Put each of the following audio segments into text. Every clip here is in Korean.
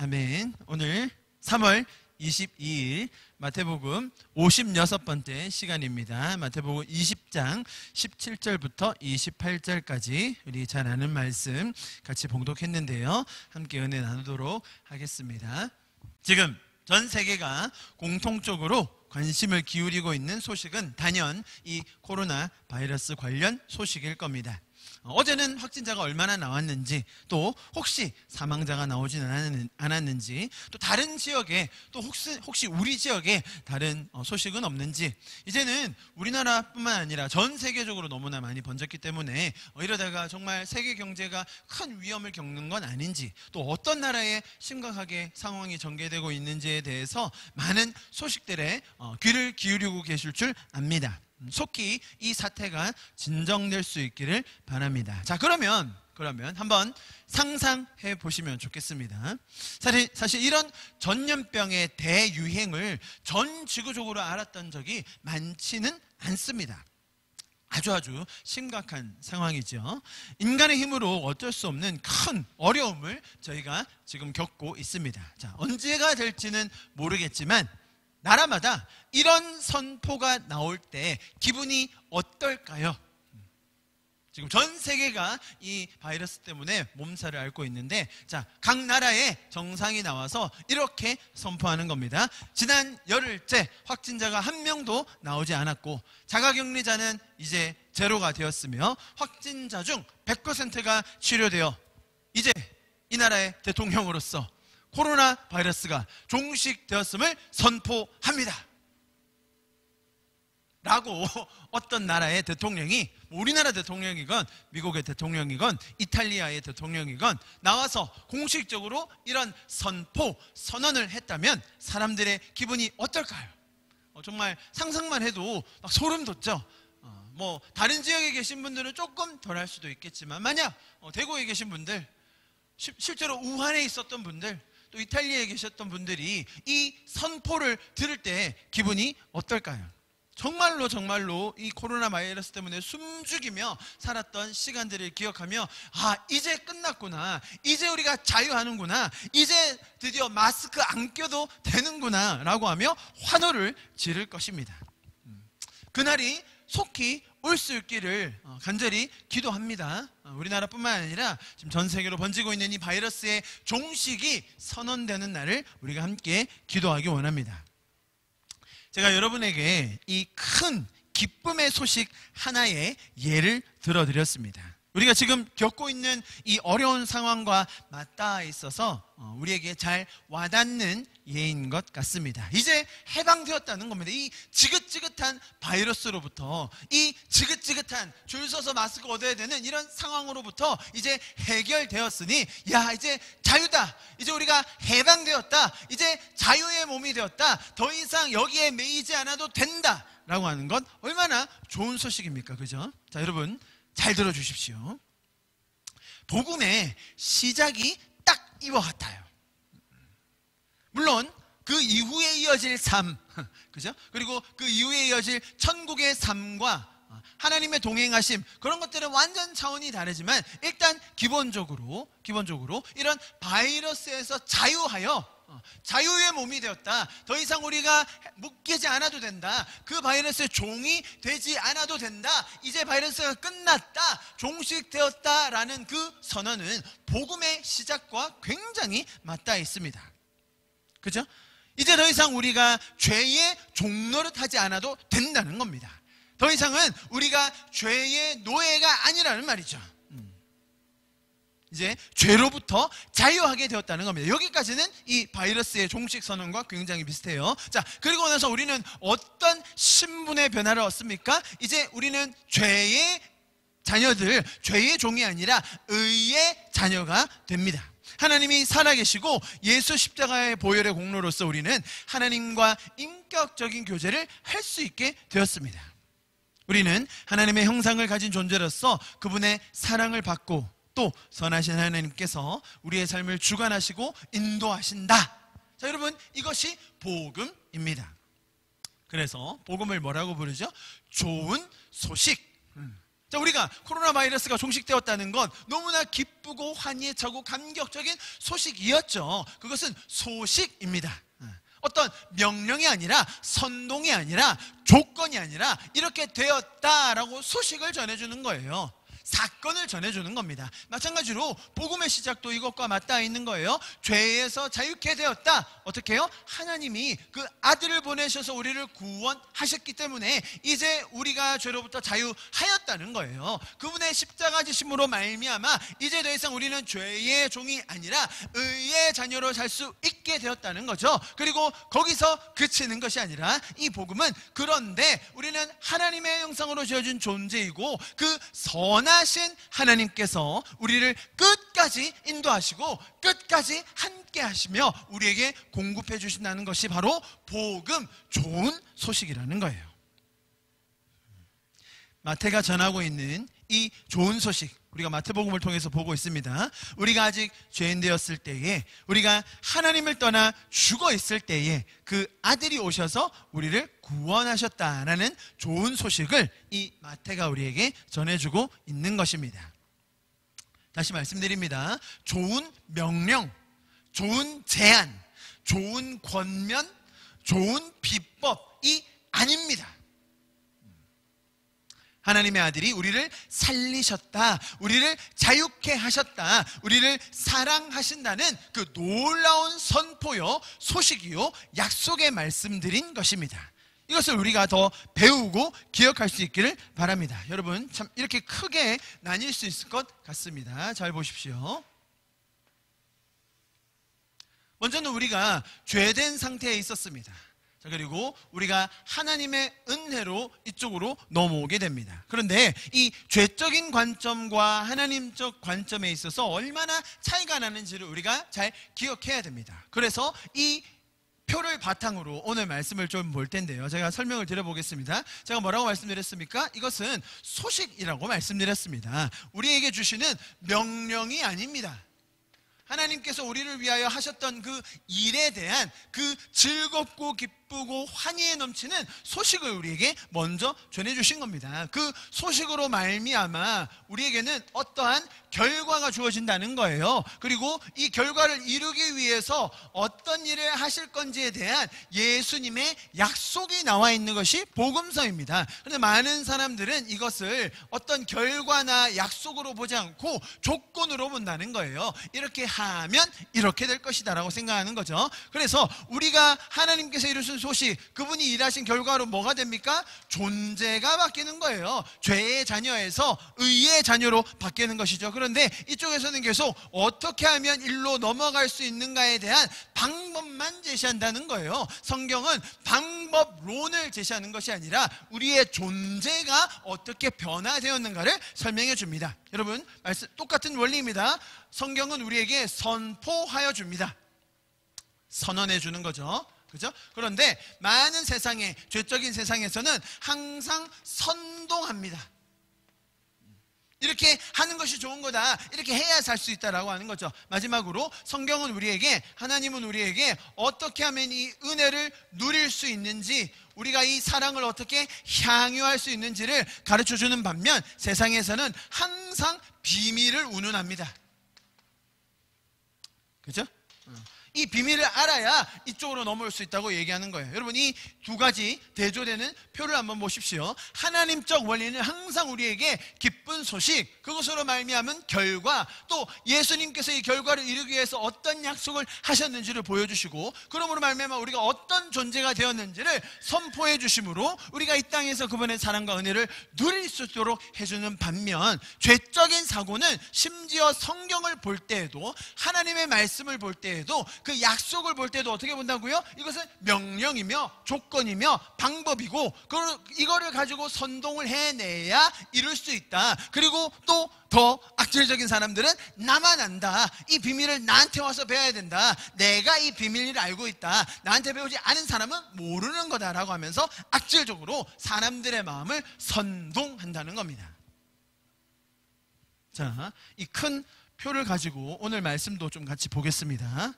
아멘. 오늘 3월 22일 마태복음 56번째 시간입니다. 마태복음 20장 17절부터 28절까지 우리 잘 아는 말씀 같이 봉독했는데요. 함께 은혜 나누도록 하겠습니다. 지금 전 세계가 공통적으로 관심을 기울이고 있는 소식은 단연 이 코로나 바이러스 관련 소식일 겁니다. 어제는 확진자가 얼마나 나왔는지, 또 혹시 사망자가 나오지는 않았는지, 또 다른 지역에, 또 혹시 우리 지역에 다른 소식은 없는지, 이제는 우리나라뿐만 아니라 전 세계적으로 너무나 많이 번졌기 때문에 이러다가 정말 세계 경제가 큰 위험을 겪는 건 아닌지, 또 어떤 나라에 심각하게 상황이 전개되고 있는지에 대해서 많은 소식들에 귀를 기울이고 계실 줄 압니다. 속히 이 사태가 진정될 수 있기를 바랍니다. 자, 그러면 한번 상상해 보시면 좋겠습니다. 사실 이런 전염병의 대유행을 전 지구적으로 알았던 적이 많지는 않습니다. 아주 심각한 상황이죠. 인간의 힘으로 어쩔 수 없는 큰 어려움을 저희가 지금 겪고 있습니다. 자, 언제가 될지는 모르겠지만 나라마다 이런 선포가 나올 때 기분이 어떨까요? 지금 전 세계가 이 바이러스 때문에 몸살을 앓고 있는데, 자, 각 나라의 정상이 나와서 이렇게 선포하는 겁니다. 지난 열흘째 확진자가 한 명도 나오지 않았고, 자가격리자는 이제 제로가 되었으며, 확진자 중 100%가 치료되어 이제 이 나라의 대통령으로서 코로나 바이러스가 종식되었음을 선포합니다 라고 어떤 나라의 대통령이, 우리나라 대통령이건 미국의 대통령이건 이탈리아의 대통령이건 나와서 공식적으로 이런 선언을 했다면 사람들의 기분이 어떨까요? 정말 상상만 해도 막 소름 돋죠. 다른 지역에 계신 분들은 조금 덜할 수도 있겠지만, 만약 대구에 계신 분들, 실제로 우한에 있었던 분들, 또 이탈리아에 계셨던 분들이 이 선포를 들을 때 기분이 어떨까요? 정말로 이 코로나 바이러스 때문에 숨죽이며 살았던 시간들을 기억하며, 이제 끝났구나, 이제 우리가 자유하는구나, 이제 드디어 마스크 안 껴도 되는구나 라고 하며 환호를 지를 것입니다. 그날이 속히 올 수 있기를 간절히 기도합니다. 우리나라뿐만 아니라 지금 전 세계로 번지고 있는 이 바이러스의 종식이 선언되는 날을 우리가 함께 기도하기 원합니다. 제가 여러분에게 이 큰 기쁨의 소식 하나의 예를 들어드렸습니다. 우리가 지금 겪고 있는 이 어려운 상황과 맞닿아 있어서 우리에게 잘 와닿는 예인 것 같습니다. 이제 해방되었다는 겁니다. 이 지긋지긋한 바이러스로부터, 이 지긋지긋한 줄 서서 마스크 얻어야 되는 이런 상황으로부터 이제 해결되었으니, 이제 자유다, 이제 우리가 해방되었다, 이제 자유의 몸이 되었다, 더 이상 여기에 매이지 않아도 된다 라고 하는 건 얼마나 좋은 소식입니까? 그죠? 자, 여러분 잘 들어주십시오. 복음의 시작이 딱 이와 같아요. 물론 그 이후에 이어질 삶, 그죠? 그리고 그 이후에 이어질 천국의 삶과 하나님의 동행하심, 그런 것들은 완전 차원이 다르지만, 일단 기본적으로 이런 바이러스에서 자유하여 자유의 몸이 되었다, 더 이상 우리가 묶이지 않아도 된다, 그 바이러스의 종이 되지 않아도 된다, 이제 바이러스가 끝났다, 종식되었다라는 그 선언은 복음의 시작과 굉장히 맞닿아 있습니다. 그죠? 이제 더 이상 우리가 죄의 종노릇하지 않아도 된다는 겁니다. 더 이상은 우리가 죄의 노예가 아니라는 말이죠. 이제 죄로부터 자유하게 되었다는 겁니다. 여기까지는 이 바이러스의 종식 선언과 굉장히 비슷해요. 자, 그리고 나서 우리는 어떤 신분의 변화를 얻습니까? 이제 우리는 죄의 자녀들, 죄의 종이 아니라 의의 자녀가 됩니다. 하나님이 살아계시고 예수 십자가의 보혈의 공로로서 우리는 하나님과 인격적인 교제를 할 수 있게 되었습니다. 우리는 하나님의 형상을 가진 존재로서 그분의 사랑을 받고, 또 선하신 하나님께서 우리의 삶을 주관하시고 인도하신다. 자, 여러분, 이것이 복음입니다. 그래서 복음을 뭐라고 부르죠? 좋은 소식. 자, 우리가 코로나 바이러스가 종식되었다는 건 너무나 기쁘고 환희차고 감격적인 소식이었죠. 그것은 소식입니다. 어떤 명령이 아니라, 선동이 아니라, 조건이 아니라 이렇게 되었다라고 소식을 전해주는 거예요. 사건을 전해주는 겁니다. 마찬가지로 복음의 시작도 이것과 맞닿아 있는 거예요. 죄에서 자유케 되었다. 어떻게 해요? 하나님이 그 아들을 보내셔서 우리를 구원하셨기 때문에 이제 우리가 죄로부터 자유하였다는 거예요. 그분의 십자가 지심으로 말미암아 이제 더 이상 우리는 죄의 종이 아니라 의의 자녀로 살 수 있게 되었다는 거죠. 그리고 거기서 그치는 것이 아니라 이 복음은, 그런데 우리는 하나님의 형상으로 지어진 존재이고 그 선하신 하나님께서 우리를 끝까지 인도하시고 끝까지 함께 하시며 우리에게 공급해 주신다는 것이 바로 복음, 좋은 소식이라는 거예요. 마태가 전하고 있는 이 좋은 소식, 우리가 마태복음을 통해서 보고 있습니다. 우리가 아직 죄인 되었을 때에, 우리가 하나님을 떠나 죽어 있을 때에 그 아들이 오셔서 우리를 구원하셨다라는 좋은 소식을 이 마태가 우리에게 전해주고 있는 것입니다. 다시 말씀드립니다. 좋은 명령, 좋은 제안, 좋은 권면, 좋은 비법이 아닙니다. 하나님의 아들이 우리를 살리셨다, 우리를 자유케 하셨다, 우리를 사랑하신다는 그 놀라운 선포요, 소식이요, 약속의 말씀드린 것입니다. 이것을 우리가 더 배우고 기억할 수 있기를 바랍니다. 여러분, 참 이렇게 크게 나뉠 수 있을 것 같습니다. 잘 보십시오. 먼저는 우리가 죄된 상태에 있었습니다. 자, 그리고 우리가 하나님의 은혜로 이쪽으로 넘어오게 됩니다. 그런데 이 죄적인 관점과 하나님적 관점에 있어서 얼마나 차이가 나는지를 우리가 잘 기억해야 됩니다. 그래서 이 표를 바탕으로 오늘 말씀을 좀 볼 텐데요. 제가 설명을 드려보겠습니다. 제가 뭐라고 말씀드렸습니까? 이것은 소식이라고 말씀드렸습니다. 우리에게 주시는 명령이 아닙니다. 하나님께서 우리를 위하여 하셨던 그 일에 대한 그 즐겁고 기쁘고 환희에 넘치는 소식을 우리에게 먼저 전해주신 겁니다. 그 소식으로 말미암아 우리에게는 어떠한 결과가 주어진다는 거예요. 그리고 이 결과를 이루기 위해서 어떤 일을 하실 건지에 대한 예수님의 약속이 나와 있는 것이 복음서입니다. 그런데 많은 사람들은 이것을 어떤 결과나 약속으로 보지 않고 조건으로 본다는 거예요. 이렇게 하면 이렇게 될 것이다 라고 생각하는 거죠. 그래서 우리가 하나님께서 이루신 소식, 그분이 일하신 결과로 뭐가 됩니까? 존재가 바뀌는 거예요. 죄의 자녀에서 의의 자녀로 바뀌는 것이죠. 그런데 이쪽에서는 계속 어떻게 하면 일로 넘어갈 수 있는가에 대한 방법만 제시한다는 거예요. 성경은 방법론을 제시하는 것이 아니라 우리의 존재가 어떻게 변화되었는가를 설명해 줍니다. 여러분, 똑같은 원리입니다. 성경은 우리에게 선포하여 줍니다. 선언해 주는 거죠. 그죠? 그런데 많은 세상에, 죄적인 세상에서는 항상 선동합니다. 이렇게 하는 것이 좋은 거다, 이렇게 해야 살 수 있다라고 하는 거죠. 마지막으로 성경은 우리에게, 하나님은 우리에게 어떻게 하면 이 은혜를 누릴 수 있는지, 우리가 이 사랑을 어떻게 향유할 수 있는지를 가르쳐주는 반면 세상에서는 항상 비밀을 운운합니다. 그죠? 이 비밀을 알아야 이쪽으로 넘어올 수 있다고 얘기하는 거예요. 여러분, 이 두 가지 대조되는 표를 한번 보십시오. 하나님적 원리는 항상 우리에게 기쁜 소식, 그것으로 말미암은 결과, 또 예수님께서 이 결과를 이루기 위해서 어떤 약속을 하셨는지를 보여주시고, 그러므로 말미암아 우리가 어떤 존재가 되었는지를 선포해 주심으로 우리가 이 땅에서 그분의 사랑과 은혜를 누릴 수 있도록 해주는 반면, 죄적인 사고는 심지어 성경을 볼 때에도, 하나님의 말씀을 볼 때에도, 그 약속을 볼 때도 어떻게 본다고요? 이것은 명령이며 조건이며 방법이고, 이거를 가지고 선동을 해내야 이룰 수 있다. 그리고 또 더 악질적인 사람들은 나만 안다, 이 비밀을 나한테 와서 배워야 된다, 내가 이 비밀을 알고 있다, 나한테 배우지 않은 사람은 모르는 거다라고 하면서 악질적으로 사람들의 마음을 선동한다는 겁니다. 자, 이 큰 표를 가지고 오늘 말씀도 좀 같이 보겠습니다.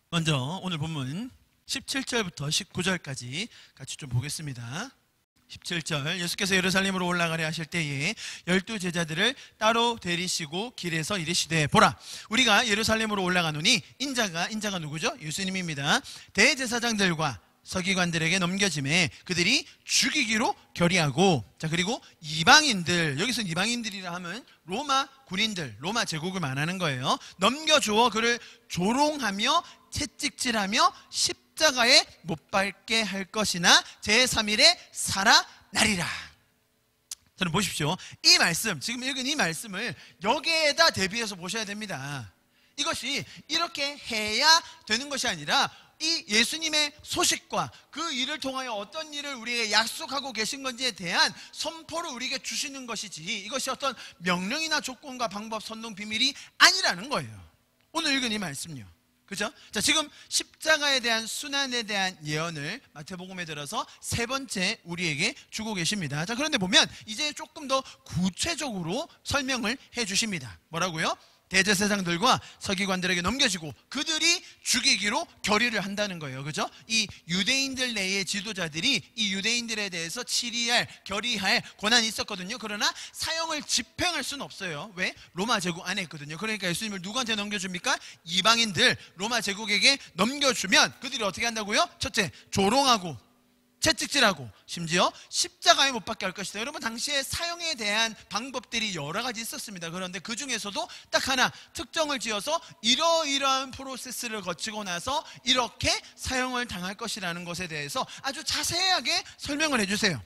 먼저 오늘 본문 17절부터 19절까지 같이 좀 보겠습니다. 17절 예수께서 예루살렘으로 올라가려 하실 때에 12제자들을 따로 데리시고 길에서 이르시되 보라 우리가 예루살렘으로 올라가노니 인자가 누구죠? 예수님입니다. 대제사장들과 서기관들에게 넘겨짐에 그들이 죽이기로 결의하고 자 그리고 이방인들 여기서 이방인들이라 하면 로마 군인들 로마 제국을 말하는 거예요. 넘겨주어 그를 조롱하며 채찍질하며 십자가에 못 박게 할 것이나 제3일에 살아나리라. 저는 보십시오. 이 말씀 지금 읽은 이 말씀을 여기에다 대비해서 보셔야 됩니다. 이것이 이렇게 해야 되는 것이 아니라 이 예수님의 소식과 그 일을 통하여 어떤 일을 우리에게 약속하고 계신 건지에 대한 선포를 우리에게 주시는 것이지 이것이 어떤 명령이나 조건과 방법, 선동, 비밀이 아니라는 거예요. 오늘 읽은 이 말씀요. 그죠? 자, 지금 십자가에 대한 순환에 대한 예언을 마태복음에 들어서 세 번째 우리에게 주고 계십니다. 자, 그런데 보면 이제 조금 더 구체적으로 설명을 해 주십니다. 뭐라고요? 대제사장들과 서기관들에게 넘겨지고 그들이 죽이기로 결의를 한다는 거예요. 그죠? 이 유대인들 내의 지도자들이 이 유대인들에 대해서 치리할, 결의할 권한이 있었거든요. 그러나 사형을 집행할 수는 없어요. 왜? 로마 제국 안에 있거든요. 그러니까 예수님을 누구한테 넘겨줍니까? 이방인들 로마 제국에게 넘겨주면 그들이 어떻게 한다고요? 첫째, 조롱하고 채찍질하고 심지어 십자가에 못 박게 할 것이다. 여러분 당시에 사형에 대한 방법들이 여러 가지 있었습니다. 그런데 그 중에서도 딱 하나 특정을 지어서 이러이러한 프로세스를 거치고 나서 이렇게 사형을 당할 것이라는 것에 대해서 아주 자세하게 설명을 해주세요.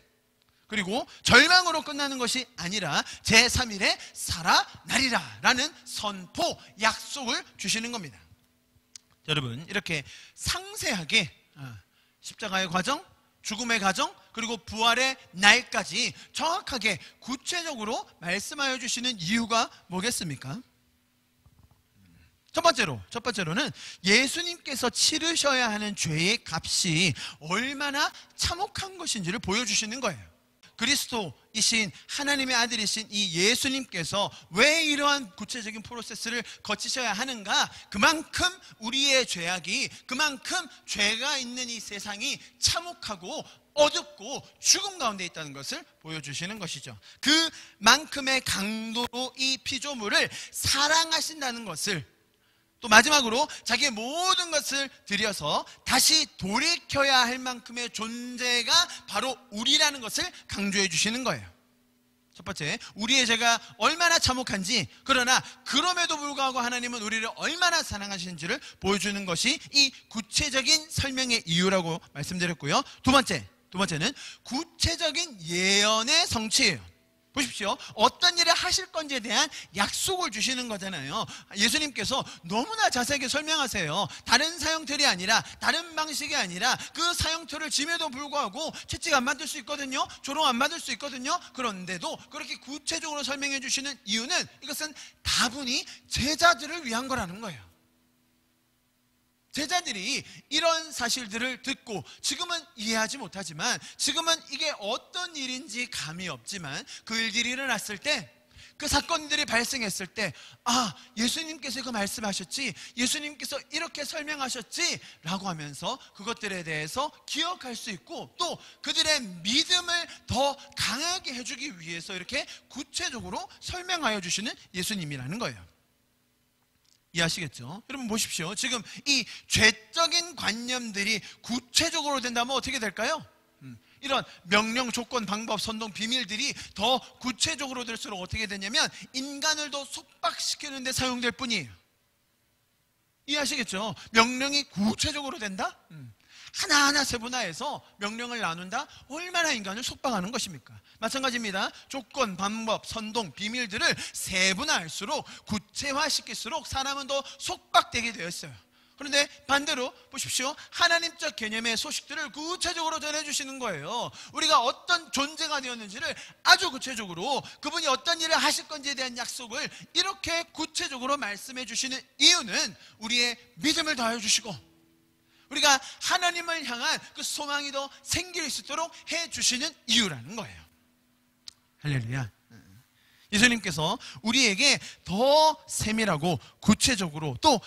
그리고 절망으로 끝나는 것이 아니라 제3일에 살아나리라 라는 선포, 약속을 주시는 겁니다. 여러분 이렇게 상세하게 십자가의 과정, 죽음의 과정, 그리고 부활의 날까지 정확하게 구체적으로 말씀하여 주시는 이유가 뭐겠습니까? 첫 번째로는 예수님께서 치르셔야 하는 죄의 값이 얼마나 참혹한 것인지를 보여주시는 거예요. 그리스도이신 하나님의 아들이신 이 예수님께서 왜 이러한 구체적인 프로세스를 거치셔야 하는가? 그만큼 우리의 죄악이, 그만큼 죄가 있는 이 세상이 참혹하고 어둡고 죽음 가운데 있다는 것을 보여주시는 것이죠. 그만큼의 강도로 이 피조물을 사랑하신다는 것을, 또 마지막으로 자기의 모든 것을 들여서 다시 돌이켜야 할 만큼의 존재가 바로 우리라는 것을 강조해 주시는 거예요. 첫 번째, 우리의 죄가 얼마나 참혹한지, 그러나 그럼에도 불구하고 하나님은 우리를 얼마나 사랑하시는지를 보여주는 것이 이 구체적인 설명의 이유라고 말씀드렸고요. 두 번째는 구체적인 예언의 성취예요. 보십시오. 어떤 일을 하실 건지에 대한 약속을 주시는 거잖아요. 예수님께서 너무나 자세하게 설명하세요. 다른 사형틀이 아니라, 다른 방식이 아니라 그 사형틀을 짐에도 불구하고 채찍 안 받을 수 있거든요. 조롱 안 받을 수 있거든요. 그런데도 그렇게 구체적으로 설명해 주시는 이유는 이것은 다분히 제자들을 위한 거라는 거예요. 제자들이 이런 사실들을 듣고 지금은 이해하지 못하지만, 지금은 이게 어떤 일인지 감이 없지만 그 일들이 일어났을 때, 그 사건들이 발생했을 때, 아, 예수님께서 이거 말씀하셨지, 예수님께서 이렇게 설명하셨지 라고 하면서 그것들에 대해서 기억할 수 있고, 또 그들의 믿음을 더 강하게 해주기 위해서 이렇게 구체적으로 설명하여 주시는 예수님이라는 거예요. 이해하시겠죠? 여러분 보십시오. 지금 이 죄적인 관념들이 구체적으로 된다면 어떻게 될까요? 이런 명령, 조건, 방법, 선동, 비밀들이 더 구체적으로 될수록 어떻게 되냐면 인간을 더 속박시키는 데 사용될 뿐이에요. 이해하시겠죠? 명령이 구체적으로 된다? 하나하나 세분화해서 명령을 나눈다? 얼마나 인간을 속박하는 것입니까? 마찬가지입니다. 조건, 방법, 선동, 비밀들을 세분화할수록, 구체화시킬수록 사람은 더 속박되게 되었어요. 그런데 반대로 보십시오. 하나님적 개념의 소식들을 구체적으로 전해주시는 거예요. 우리가 어떤 존재가 되었는지를 아주 구체적으로, 그분이 어떤 일을 하실 건지에 대한 약속을 이렇게 구체적으로 말씀해 주시는 이유는 우리의 믿음을 더하여 주시고, 우리가 하나님을 향한 그 소망이 더 생길 수 있도록 해주시는 이유라는 거예요. 할렐루야. 예수님께서 우리에게 더 세밀하고 구체적으로 또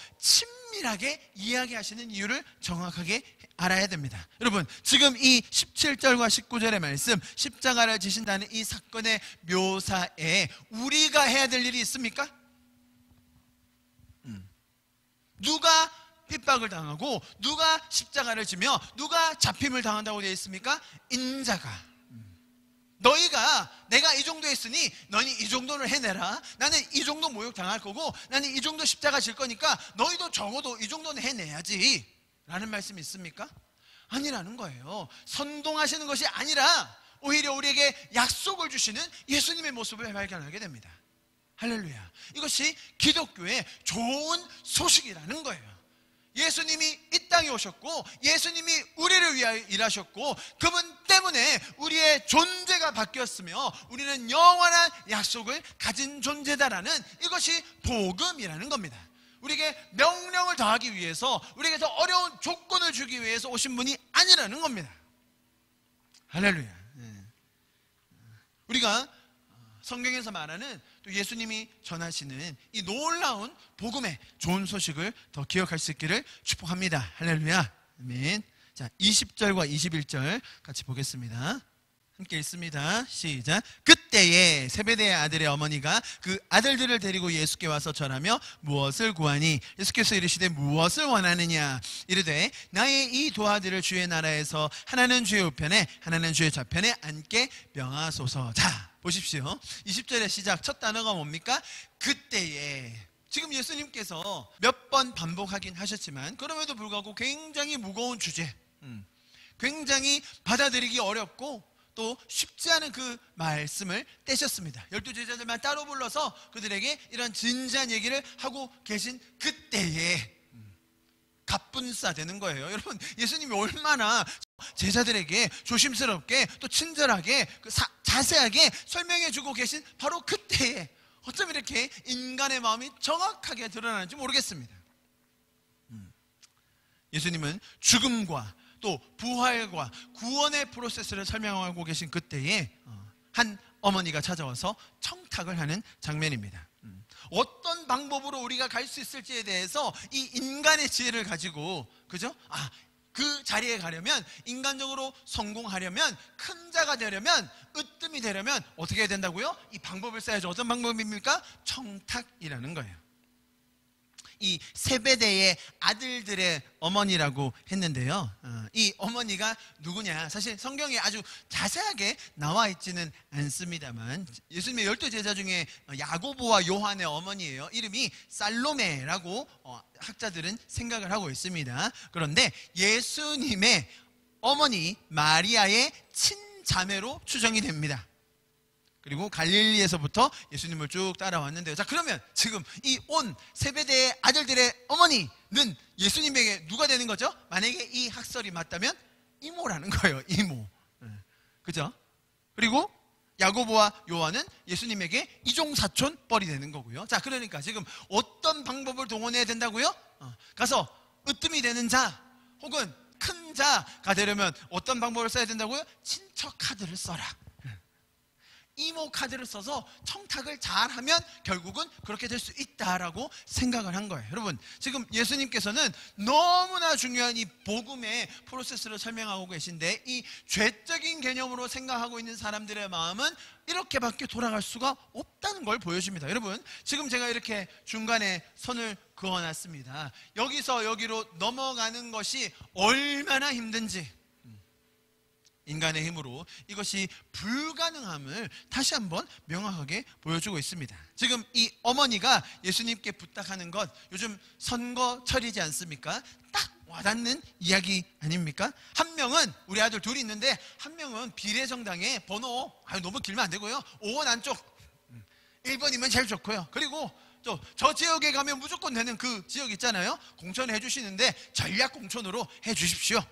엄밀하게 이야기하시는 이유를 정확하게 알아야 됩니다. 여러분, 지금 이 17절과 19절의 말씀, 십자가를 지신다는 이 사건의 묘사에 우리가 해야 될 일이 있습니까? 누가 핍박을 당하고 누가 십자가를 지며 누가 잡힘을 당한다고 되어 있습니까? 인자가. 너희가 내가 이 정도 했으니 너희 이 정도를 해내라. 나는 이 정도 모욕 당할 거고 나는 이 정도 십자가 질 거니까 너희도 적어도 이 정도는 해내야지 라는 말씀이 있습니까? 아니라는 거예요. 선동하시는 것이 아니라 오히려 우리에게 약속을 주시는 예수님의 모습을 발견하게 됩니다. 할렐루야. 이것이 기독교의 좋은 소식이라는 거예요. 예수님이 이 땅에 오셨고 예수님이 우리를 위하여 일하셨고 그분 때문에 우리의 존재가 바뀌었으며 우리는 영원한 약속을 가진 존재다라는 이것이 복음이라는 겁니다. 우리에게 명령을 더하기 위해서 우리에게 더 어려운 조건을 주기 위해서 오신 분이 아니라는 겁니다. 할렐루야. 우리가 성경에서 말하는 또 예수님이 전하시는 이 놀라운 복음의 좋은 소식을 더 기억할 수 있기를 축복합니다. 할렐루야. 아멘. 자, 20절과 21절 같이 보겠습니다. 함께 읽습니다. 시작. 그때에 세베대의 아들의 어머니가 그 아들들을 데리고 예수께 와서 절하며 무엇을 구하니? 예수께서 이르시되 무엇을 원하느냐? 이르되 나의 이 두 아들을 주의 나라에서 하나는 주의 우편에 하나는 주의 좌편에 앉게 명하소서. 자, 보십시오. 20절의 시작 첫 단어가 뭡니까? 그때에. 지금 예수님께서 몇 번 반복하긴 하셨지만 그럼에도 불구하고 굉장히 무거운 주제, 굉장히 받아들이기 어렵고 또 쉽지 않은 그 말씀을 떼셨습니다. 12제자들만 따로 불러서 그들에게 이런 진지한 얘기를 하고 계신 그때에 갑분싸 되는 거예요. 여러분, 예수님이 얼마나 제자들에게 조심스럽게 또 친절하게 자세하게 설명해 주고 계신 바로 그때에 어쩜 이렇게 인간의 마음이 정확하게 드러나는지 모르겠습니다. 예수님은 죽음과 또 부활과 구원의 프로세스를 설명하고 계신 그때에 한 어머니가 찾아와서 청탁을 하는 장면입니다. 어떤 방법으로 우리가 갈 수 있을지에 대해서 이 인간의 지혜를 가지고, 그죠? 그 자리에 가려면, 인간적으로 성공하려면, 큰 자가 되려면, 으뜸이 되려면 어떻게 해야 된다고요? 이 방법을 써야죠. 어떤 방법입니까? 청탁이라는 거예요. 이 세베대의 아들들의 어머니라고 했는데요. 이 어머니가 누구냐? 사실 성경에 아주 자세하게 나와 있지는 않습니다만 예수님의 12제자 중에 야고보와 요한의 어머니예요. 이름이 살로메라고 학자들은 생각을 하고 있습니다. 그런데 예수님의 어머니 마리아의 친자매로 추정이 됩니다. 그리고 갈릴리에서부터 예수님을 쭉 따라왔는데요. 자, 그러면 지금 이 온 세베대의 아들들의 어머니는 예수님에게 누가 되는 거죠? 만약에 이 학설이 맞다면 이모라는 거예요. 이모. 그죠? 그리고 야고보와 요한은 예수님에게 이종사촌 뻘이 되는 거고요. 자, 그러니까 지금 어떤 방법을 동원해야 된다고요? 가서 으뜸이 되는 자 혹은 큰 자가 되려면 어떤 방법을 써야 된다고요? 친척 카드를 써라. 이모 카드를 써서 청탁을 잘하면 결국은 그렇게 될 수 있다라고 생각을 한 거예요. 여러분, 지금 예수님께서는 너무나 중요한 이 복음의 프로세스를 설명하고 계신데 이 죄적인 개념으로 생각하고 있는 사람들의 마음은 이렇게밖에 돌아갈 수가 없다는 걸 보여줍니다. 여러분, 지금 제가 이렇게 중간에 선을 그어놨습니다. 여기서 여기로 넘어가는 것이 얼마나 힘든지, 인간의 힘으로 이것이 불가능함을 다시 한번 명확하게 보여주고 있습니다. 지금 이 어머니가 예수님께 부탁하는 것, 요즘 선거철이지 않습니까? 딱 와닿는 이야기 아닙니까? 한 명은 우리 아들 둘이 있는데 한 명은 비례정당의 번호 너무 길면 안 되고요, 5원 안쪽 1번이면 제일 좋고요. 그리고 또 저 지역에 가면 무조건 되는 그 지역 있잖아요. 공천해 주시는데 전략 공천으로 해 주십시오.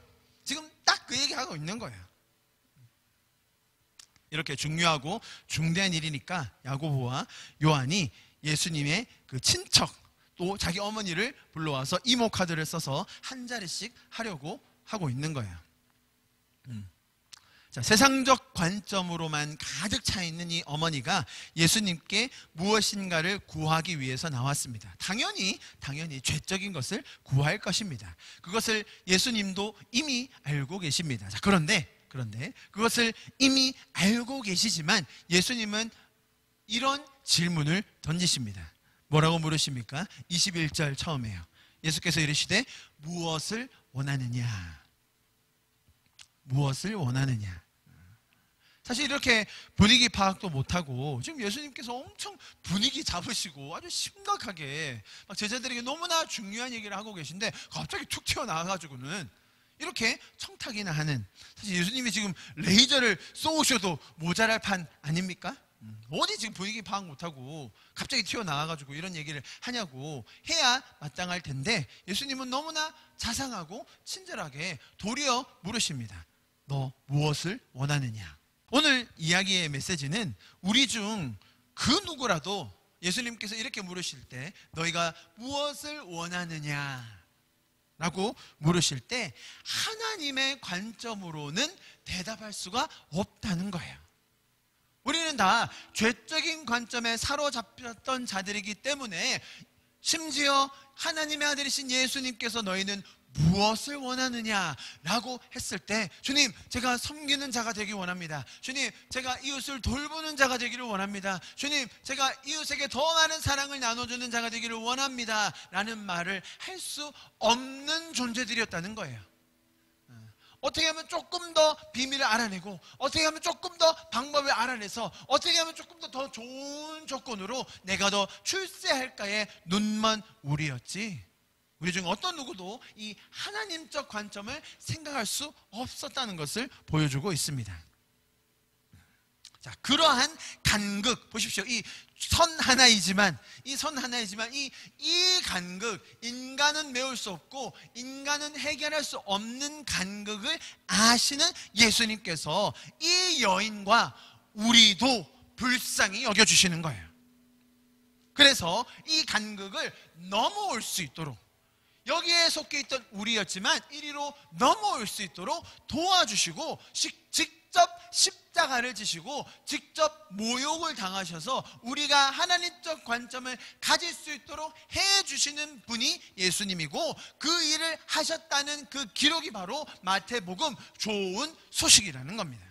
지금 딱 그 얘기하고 있는 거예요. 이렇게 중요하고 중대한 일이니까 야고보와 요한이 예수님의 그 친척 또 자기 어머니를 불러와서 이모 카드를 써서 한 자리씩 하려고 하고 있는 거예요. 자, 세상적 관점으로만 가득 차 있는 이 어머니가 예수님께 무엇인가를 구하기 위해서 나왔습니다. 당연히 죄적인 것을 구할 것입니다. 그것을 예수님도 이미 알고 계십니다. 자, 그런데 그것을 이미 알고 계시지만 예수님은 이런 질문을 던지십니다. 뭐라고 물으십니까? 21절 처음에요. 예수께서 이르시되 무엇을 원하느냐? 무엇을 원하느냐? 사실 이렇게 분위기 파악도 못하고 지금 예수님께서 엄청 분위기 잡으시고 아주 심각하게 막 제자들에게 너무나 중요한 얘기를 하고 계신데 갑자기 툭 튀어나와가지고는 이렇게 청탁이나 하는, 사실 예수님이 지금 레이저를 쏘셔도 모자랄 판 아닙니까? 어디 지금 분위기 파악 못하고 갑자기 튀어나와가지고 이런 얘기를 하냐고 해야 마땅할 텐데 예수님은 너무나 자상하고 친절하게 도리어 물으십니다. 너 무엇을 원하느냐? 오늘 이야기의 메시지는 우리 중 그 누구라도 예수님께서 이렇게 물으실 때 너희가 무엇을 원하느냐? 라고 물으실 때 하나님의 관점으로는 대답할 수가 없다는 거예요. 우리는 다 죄적인 관점에 사로잡혔던 자들이기 때문에 심지어 하나님의 아들이신 예수님께서 너희는 무엇을 원하느냐라고 했을 때 주님, 제가 섬기는 자가 되기 원합니다. 주님, 제가 이웃을 돌보는 자가 되기를 원합니다. 주님, 제가 이웃에게 더 많은 사랑을 나눠주는 자가 되기를 원합니다 라는 말을 할 수 없는 존재들이었다는 거예요. 어떻게 하면 조금 더 비밀을 알아내고 어떻게 하면 조금 더 방법을 알아내서 어떻게 하면 조금 더 좋은 조건으로 내가 더 출세할까에 눈먼 우리였지, 우리 중 어떤 누구도 이 하나님적 관점을 생각할 수 없었다는 것을 보여주고 있습니다. 자, 그러한 간극 보십시오. 이 선 하나이지만 이 간극, 인간은 메울 수 없고 인간은 해결할 수 없는 간극을 아시는 예수님께서 이 여인과 우리도 불쌍히 여겨주시는 거예요. 그래서 이 간극을 넘어올 수 있도록, 여기에 속해 있던 우리였지만 이리로 넘어올 수 있도록 도와주시고 직접 십자가를 지시고 직접 모욕을 당하셔서 우리가 하나님적 관점을 가질 수 있도록 해주시는 분이 예수님이고, 그 일을 하셨다는 그 기록이 바로 마태복음 좋은 소식이라는 겁니다.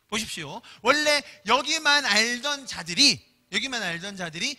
보십시오. 원래 여기만 알던 자들이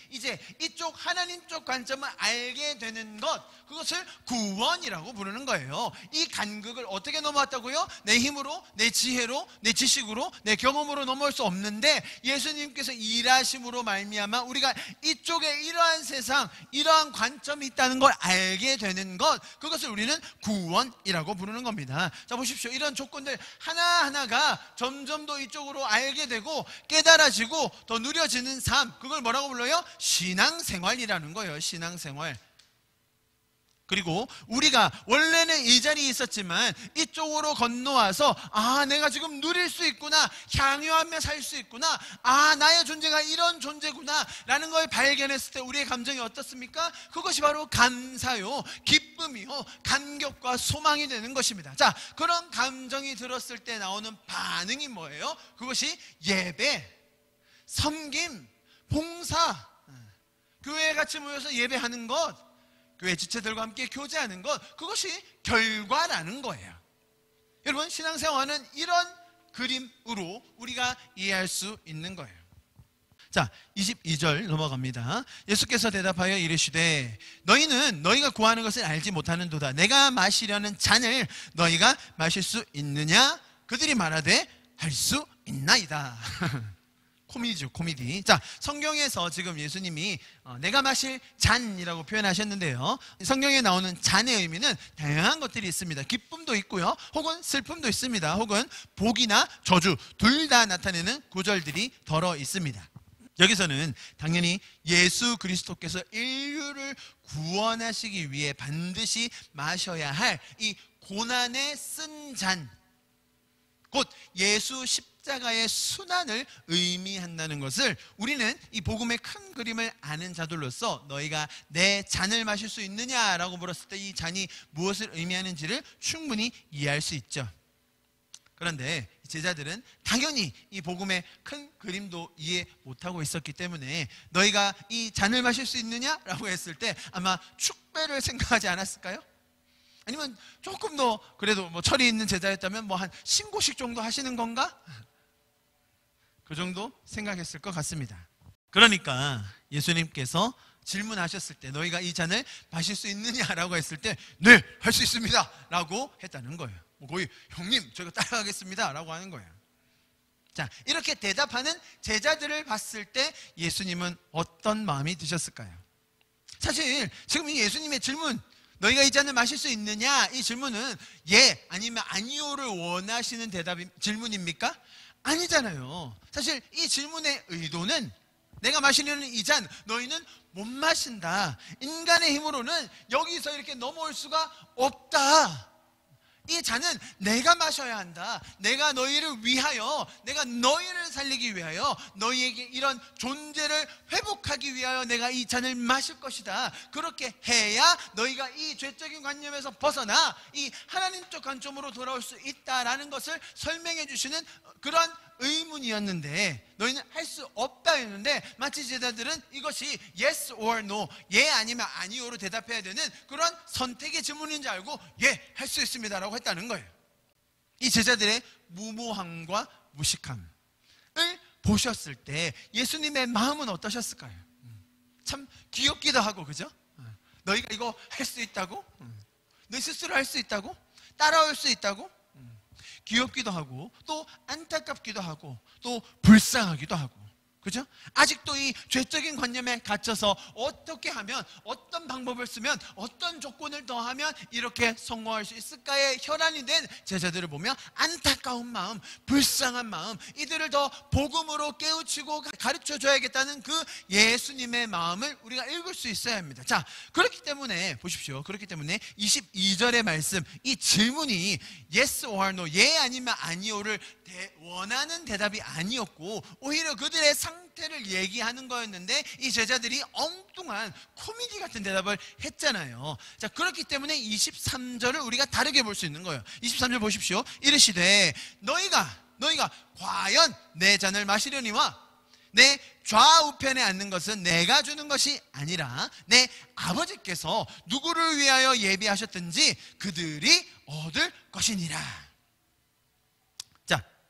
이제 이쪽 하나님적 관점을 알게 되는 것, 그것을 구원이라고 부르는 거예요. 이 간극을 어떻게 넘어왔다고요? 내 힘으로, 내 지혜로, 내 지식으로, 내 경험으로 넘어올 수 없는데 예수님께서 일하심으로 말미암아 우리가 이쪽에 이러한 세상, 이러한 관점이 있다는 걸 알게 되는 것, 그것을 우리는 구원이라고 부르는 겁니다. 자, 보십시오. 이런 조건들 하나하나가 점점 더 이쪽으로 알게 되고 깨달아지고 더 누려지는 삶, 그걸 뭐라고 불러요? 신앙생활이라는 거예요. 신앙생활. 그리고 우리가 원래는 이 자리에 있었지만 이쪽으로 건너와서 내가 지금 누릴 수 있구나, 향유하며 살 수 있구나, 나의 존재가 이런 존재구나 라는 걸 발견했을 때 우리의 감정이 어떻습니까? 그것이 바로 감사요, 기쁨이요, 감격과 소망이 되는 것입니다. 자, 그런 감정이 들었을 때 나오는 반응이 뭐예요? 그것이 예배, 섬김, 봉사, 교회에 같이 모여서 예배하는 것, 교회 지체들과 함께 교제하는 것, 그것이 결과라는 거예요. 여러분, 신앙생활은 이런 그림으로 우리가 이해할 수 있는 거예요. 자, 22절 넘어갑니다. 예수께서 대답하여 이르시되 너희는 너희가 구하는 것을 알지 못하는도다. 내가 마시려는 잔을 너희가 마실 수 있느냐? 그들이 말하되 할 수 있나이다. 코미디죠, 코미디. 자, 성경에서 지금 예수님이 내가 마실 잔이라고 표현하셨는데요, 성경에 나오는 잔의 의미는 다양한 것들이 있습니다. 기쁨도 있고요, 혹은 슬픔도 있습니다. 혹은 복이나 저주, 둘 다 나타내는 구절들이 덜어 있습니다. 여기서는 당연히 예수 그리스도께서 인류를 구원하시기 위해 반드시 마셔야 할 이 고난의 쓴 잔, 곧 예수 십자가의 순환을 의미한다는 것을 우리는 이 복음의 큰 그림을 아는 자들로서 너희가 내 잔을 마실 수 있느냐라고 물었을 때 이 잔이 무엇을 의미하는지를 충분히 이해할 수 있죠. 그런데 제자들은 당연히 이 복음의 큰 그림도 이해 못하고 있었기 때문에 너희가 이 잔을 마실 수 있느냐라고 했을 때 아마 축배를 생각하지 않았을까요? 아니면 조금 더 그래도 뭐 철이 있는 제자였다면 뭐 한 신고식 정도 하시는 건가? 그 정도 생각했을 것 같습니다. 그러니까 예수님께서 질문하셨을 때 너희가 이 잔을 마실 수 있느냐라고 했을 때 네, 할 수 있습니다 라고 했다는 거예요. 거의 형님 저희가 따라가겠습니다 라고 하는 거예요. 자, 이렇게 대답하는 제자들을 봤을 때 예수님은 어떤 마음이 드셨을까요? 사실 지금 이 예수님의 질문, 너희가 이 잔을 마실 수 있느냐, 이 질문은 예 아니면 아니요를 원하시는 질문입니까? 아니잖아요. 사실 이 질문의 의도는 내가 마시려는 이 잔 너희는 못 마신다, 인간의 힘으로는 여기서 이렇게 넘어올 수가 없다, 이 잔은 내가 마셔야 한다, 내가 너희를 위하여, 내가 너희를 살리기 위하여, 너희에게 이런 존재를 회복하기 위하여 내가 이 잔을 마실 것이다. 그렇게 해야 너희가 이 죄적인 관념에서 벗어나 이 하나님적 관점으로 돌아올 수 있다라는 것을 설명해 주시는 그런 의문이었는데, 너희는 할 수 없다였는데 마치 제자들은 이것이 yes or no, 예 아니면 아니요로 대답해야 되는 그런 선택의 질문인 줄 알고 예, 할 수 있습니다 라고 했다는 거예요. 이 제자들의 무모함과 무식함을 보셨을 때 예수님의 마음은 어떠셨을까요? 참 귀엽기도 하고, 그죠? 너희가 이거 할 수 있다고? 너희 스스로 할 수 있다고? 따라올 수 있다고? 귀엽기도 하고 또 안타깝기도 하고 또 불쌍하기도 하고, 그죠? 아직도 이 죄적인 관념에 갇혀서 어떻게 하면, 어떤 방법을 쓰면, 어떤 조건을 더하면 이렇게 성공할 수 있을까에 혈안이 된 제자들을 보면 안타까운 마음, 불쌍한 마음, 이들을 더 복음으로 깨우치고 가르쳐줘야겠다는 그 예수님의 마음을 우리가 읽을 수 있어야 합니다. 자, 그렇기 때문에 보십시오. 그렇기 때문에 22절의 말씀, 이 질문이 yes or no, 예 아니면 아니요를 원하는 대답이 아니었고 오히려 그들의 상태를 얘기하는 거였는데 이 제자들이 엉뚱한 코미디 같은 대답을 했잖아요. 자, 그렇기 때문에 23절을 우리가 다르게 볼 수 있는 거예요. 23절 보십시오. 이르시되 너희가 과연 내 잔을 마시려니와 내 좌우편에 앉는 것은 내가 주는 것이 아니라 내 아버지께서 누구를 위하여 예비하셨든지 그들이 얻을 것이니라.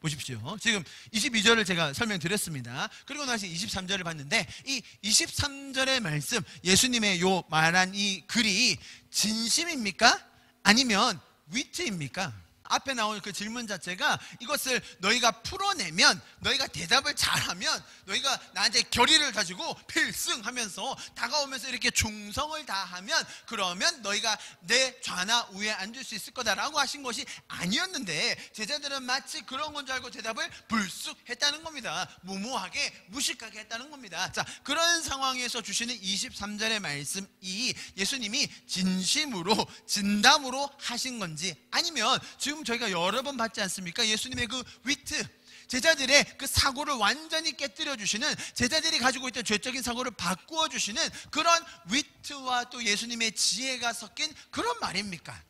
보십시오. 지금 22절을 제가 설명드렸습니다. 그리고 나서 23절을 봤는데 이 23절의 말씀, 예수님의 요 말한 이 글이 진심입니까? 아니면 위트입니까? 앞에 나온 그 질문 자체가 이것을 너희가 풀어내면, 너희가 대답을 잘하면, 너희가 나한테 결의를 가지고 필승하면서 다가오면서 이렇게 충성을 다하면 그러면 너희가 내 좌나 우에 앉을 수 있을 거다라고 하신 것이 아니었는데 제자들은 마치 그런 건 줄 알고 대답을 불쑥 했다는 겁니다. 무모하게 무식하게 했다는 겁니다. 자, 그런 상황에서 주시는 23절의 말씀, 이 예수님이 진심으로 진담으로 하신 건지, 아니면 지금 저희가 여러 번 봤지 않습니까? 예수님의 그 위트, 제자들의 그 사고를 완전히 깨뜨려 주시는, 제자들이 가지고 있던 죄적인 사고를 바꾸어 주시는 그런 위트와 또 예수님의 지혜가 섞인 그런 말입니까?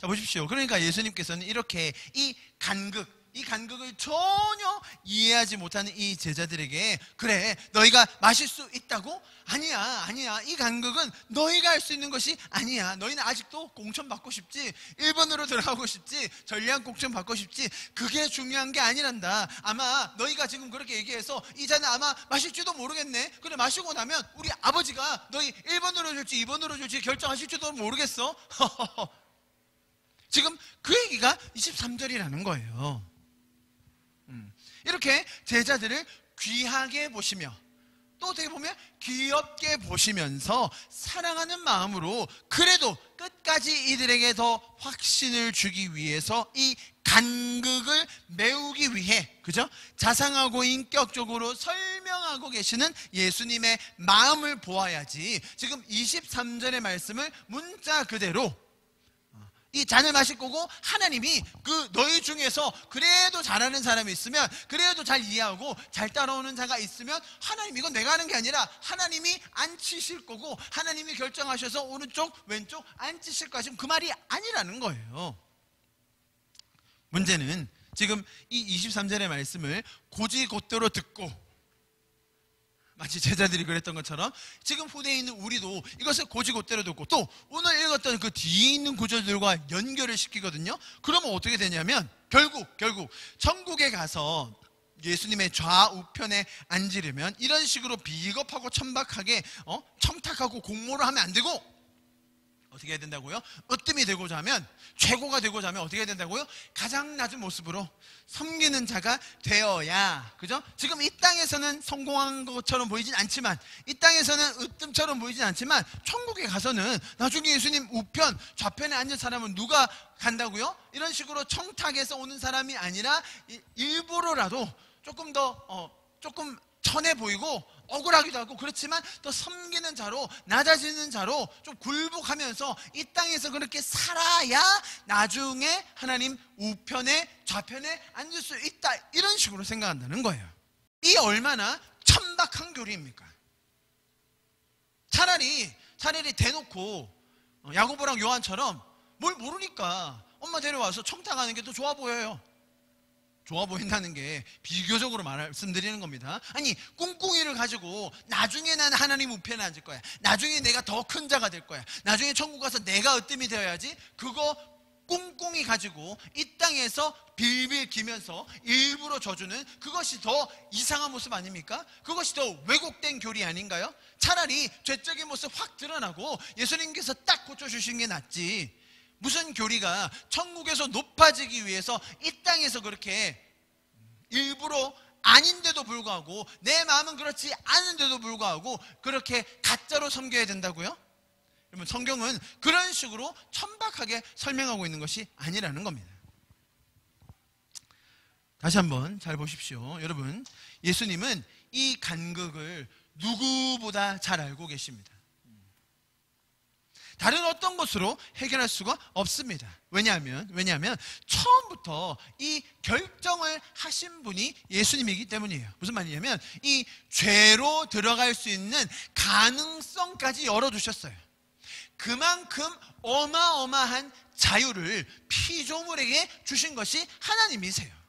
자, 보십시오. 그러니까 예수님께서는 이렇게 이 간극을 전혀 이해하지 못하는 이 제자들에게, 그래 너희가 마실 수 있다고? 아니야, 이 간극은 너희가 할 수 있는 것이 아니야. 너희는 아직도 공천 받고 싶지, 1번으로 들어가고 싶지, 전략 공천 받고 싶지, 그게 중요한 게 아니란다. 아마 너희가 지금 그렇게 얘기해서 이 잔을 아마 마실지도 모르겠네. 그래, 마시고 나면 우리 아버지가 너희 1번으로 줄지 2번으로 줄지 결정하실지도 모르겠어. 지금 그 얘기가 23절이라는 거예요. 이렇게 제자들을 귀하게 보시며 또 어떻게 보면 귀엽게 보시면서 사랑하는 마음으로 그래도 끝까지 이들에게 더 확신을 주기 위해서 이 간극을 메우기 위해, 그죠? 자상하고 인격적으로 설명하고 계시는 예수님의 마음을 보아야지 지금 23절의 말씀을 문자 그대로 이 잔을 마실 거고, 하나님이 그 너희 중에서 그래도 잘하는 사람이 있으면, 그래도 잘 이해하고 잘 따라오는 자가 있으면, 하나님 이건 내가 하는 게 아니라 하나님이 앉히실 거고, 하나님이 결정하셔서 오른쪽 왼쪽 앉히실 것이면 그 말이 아니라는 거예요. 문제는 지금 이 23절의 말씀을 곧이곧대로 듣고, 마치 제자들이 그랬던 것처럼 지금 후대에 있는 우리도 이것을 곧이곧대로 듣고, 또 오늘 읽었던 그 뒤에 있는 구절들과 연결을 시키거든요. 그러면 어떻게 되냐면 결국 천국에 가서 예수님의 좌우편에 앉으려면 이런 식으로 비겁하고 천박하게 청탁하고 공모를 하면 안 되고, 어떻게 해야 된다고요? 으뜸이 되고자 하면, 최고가 되고자 하면 어떻게 해야 된다고요? 가장 낮은 모습으로 섬기는 자가 되어야, 그죠? 지금 이 땅에서는 성공한 것처럼 보이진 않지만, 이 땅에서는 으뜸처럼 보이진 않지만, 천국에 가서는 나중에 예수님 우편 좌편에 앉은 사람은 누가 간다고요? 이런 식으로 청탁해서 오는 사람이 아니라 일부러라도 조금 더 조금 천해 보이고 억울하기도 하고, 그렇지만 또 섬기는 자로, 낮아지는 자로 좀 굴복하면서 이 땅에서 그렇게 살아야 나중에 하나님 우편에 좌편에 앉을 수 있다, 이런 식으로 생각한다는 거예요. 이 얼마나 천박한 교리입니까? 차라리 대놓고 야고보랑 요한처럼 뭘 모르니까 엄마 데려와서 청탁하는 게 더 좋아 보여요. 좋아 보인다는 게 비교적으로 말씀드리는 겁니다. 아니, 꿍꿍이를 가지고 나중에 나는 하나님 우편에 앉을 거야, 나중에 내가 더 큰 자가 될 거야, 나중에 천국 가서 내가 으뜸이 되어야지, 그거 꿍꿍이 가지고 이 땅에서 빌빌 기면서 일부러 져주는, 그것이 더 이상한 모습 아닙니까? 그것이 더 왜곡된 교리 아닌가요? 차라리 죄적인 모습 확 드러나고 예수님께서 딱 고쳐주신 게 낫지, 무슨 교리가 천국에서 높아지기 위해서 이 땅에서 그렇게 일부러 아닌데도 불구하고, 내 마음은 그렇지 않은데도 불구하고 그렇게 가짜로 섬겨야 된다고요? 여러분, 성경은 그런 식으로 천박하게 설명하고 있는 것이 아니라는 겁니다. 다시 한번 잘 보십시오. 여러분, 예수님은 이 간극을 누구보다 잘 알고 계십니다. 다른 어떤 것으로 해결할 수가 없습니다. 왜냐하면 처음부터 이 결정을 하신 분이 예수님이기 때문이에요. 무슨 말이냐면, 이 죄로 들어갈 수 있는 가능성까지 열어두셨어요. 그만큼 어마어마한 자유를 피조물에게 주신 것이 하나님이세요.